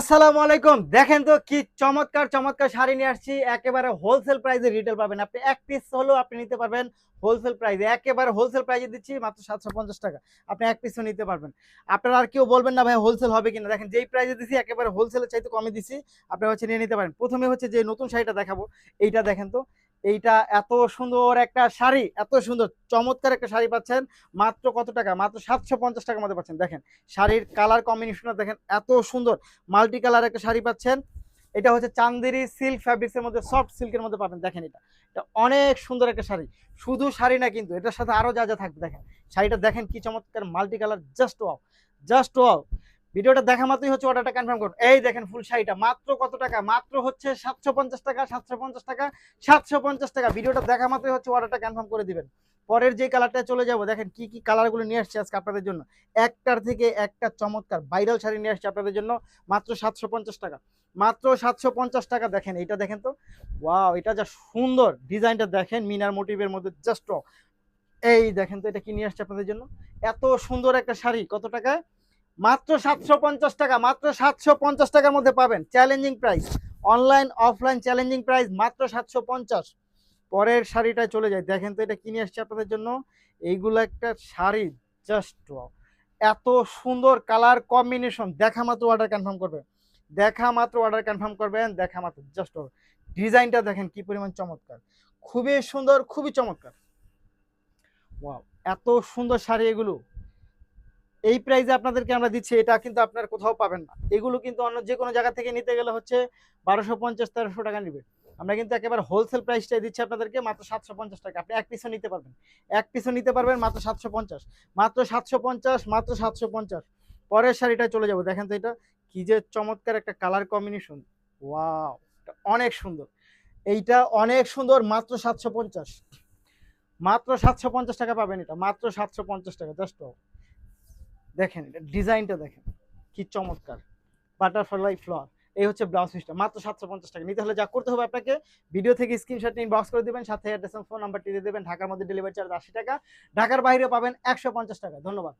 আসসালামু আলাইকুম। দেখেন তো কি চমৎকার চমৎকার শাড়ি নিয়ে আসছি। একেবারে হোলসেল প্রাইসে রিটেল পাবেন। আপনি এক পিস হলেও আপনি নিতে পারবেন হোলসেল প্রাইসে। একেবারে হোলসেল প্রাইসে দিচ্ছি মাত্র 750 টাকা। আপনি এক পিসও নিতে পারবেন। আপনারা আর কেউ বলবেন না ভাই হোলসেল হবে কিনা। দেখেন যেই প্রাইসে দিছি একেবারে হোলসেলের চাইতে কমে দিছি। আপনারা হচ্ছে নিয়ে নিতে পারেন। প্রথমে হচ্ছে যে নতুন শাড়িটা দেখাবো। এইটা দেখেন তো। এইটা এত সুন্দর একটা শাড়ি, এত সুন্দর চমৎকার একটা শাড়ি পাচ্ছেন। মাত্র কত টাকা? মাত্র 750 টাকার মধ্যে পাচ্ছেন। দেখেন শাড়ির কালার কম্বিনেশনটা দেখেন এত সুন্দর। মাল্টি কালার একটা শাড়ি পাচ্ছেন। এটা হচ্ছে চান্দেরি সিল্ক ফ্যাব্রিক্সের মধ্যে, সফট সিল্কের মধ্যে পাবেন। দেখেন এটা অনেক সুন্দর একটা শাড়ি। শুধু শাড়ি না কিন্তু এটার সাথে আরো যা যা থাকবে দেখেন। শাড়িটা দেখেন কি চমৎকার multi colour, just wow, just wow. ভিডিওটা দেখা মাত্রই হচ্ছে অর্ডারটা কনফার্ম করুন। এই দেখেন ফুল শাড়িটা মাত্র কত টাকা? মাত্র হচ্ছে 750 টাকা, 750 টাকা, 750 টাকা। ভিডিওটা দেখা মাত্রই হচ্ছে অর্ডারটা কনফার্ম করে দিবেন। পরের যে কালারটা চলে যাব, দেখেন কি কি কালারগুলো নিয়ে আসছে আজকে আপনাদের জন্য। একটার থেকে একটা চমৎকার ভাইরাল শাড়ি নিয়ে আসছে আপনাদের জন্য মাত্র 750 টাকা। মাত্র 750 টাকা। দেখেন এটা দেখেন তো, ওয়াও, এটা যা সুন্দর ডিজাইনটা দেখেন মিনার মোটিভের মধ্যে, জাস্ট এই দেখেন তো এটা কি নিয়ে আসছে আপনাদের জন্য। এত সুন্দর একটা শাড়ি কত টাকায়? মাত্র 750 টাকা। মাত্র 750 টাকার মধ্যে পাবেন। Challenging price, online offline challenging price মাত্র 750। পরের শাড়িটায় চলে যায়। দেখেন তো এটা কি নিয়ে আসছে আপনাদের জন্য। এইগুলো একটা শাড়ি, জাস্ট এত সুন্দর কালার কম্বিনেশন। দেখা মাত্র অর্ডার কনফার্ম করবেন, দেখা মাত্র অর্ডার কনফার্ম করবেন, দেখা মাত্র জাস্ট। ডিজাইনটা দেখেন কি পরিমাণ চমৎকার, খুবই সুন্দর, খুবই চমৎকার। ওয়াও, এত সুন্দর শাড়ি এগুলো। এই প্রাইসে আপনাদেরকে আমরা দিচ্ছি, এটা কিন্তু আপনার কোথাও পাবেন না। এগুলো কিন্তু অন্য যে কোনো জায়গা থেকে নিতে গেলে হচ্ছে 1250 1300 টাকা নিবে। আমরা কিন্তু একেবারে হোলসেল প্রাইসটাই দিচ্ছি আপনাদেরকে মাত্র 750 টাকা। আপনি এক পিসও নিতে পারবেন, এক পিসও নিতে পারবেন মাত্র 750, মাত্র 750, মাত্র 750। পরের শাড়িটা চলে যাবো। দেখেন তো এটা কি যে চমৎকার একটা কালার কম্বিনেশন। ওয়াও, অনেক সুন্দর। এইটা অনেক সুন্দর। মাত্র 750, মাত্র 750 টাকা পাবেন। এটা মাত্র 750 টাকা জাস্ট। দেখেন এটা ডিজাইনটা দেখেন কি চমৎকার, বাটারফ্লাই ফ্লাওয়ার। এই হচ্ছে ব্লাউজ পিসটা মাত্র 750 টাকা। নিতে হলে যা করতে হবে আপনাকে, ভিডিও থেকে স্ক্রিনশট নিয়ে বক্স করে দিবেন, সাথে অ্যাড্রেস ফোন নাম্বারটি দিয়ে দেবেন। ঢাকার মধ্যে ডেলিভারি চার্জ 80 টাকা, ঢাকার বাইরে পাবেন 150 টাকা। ধন্যবাদ।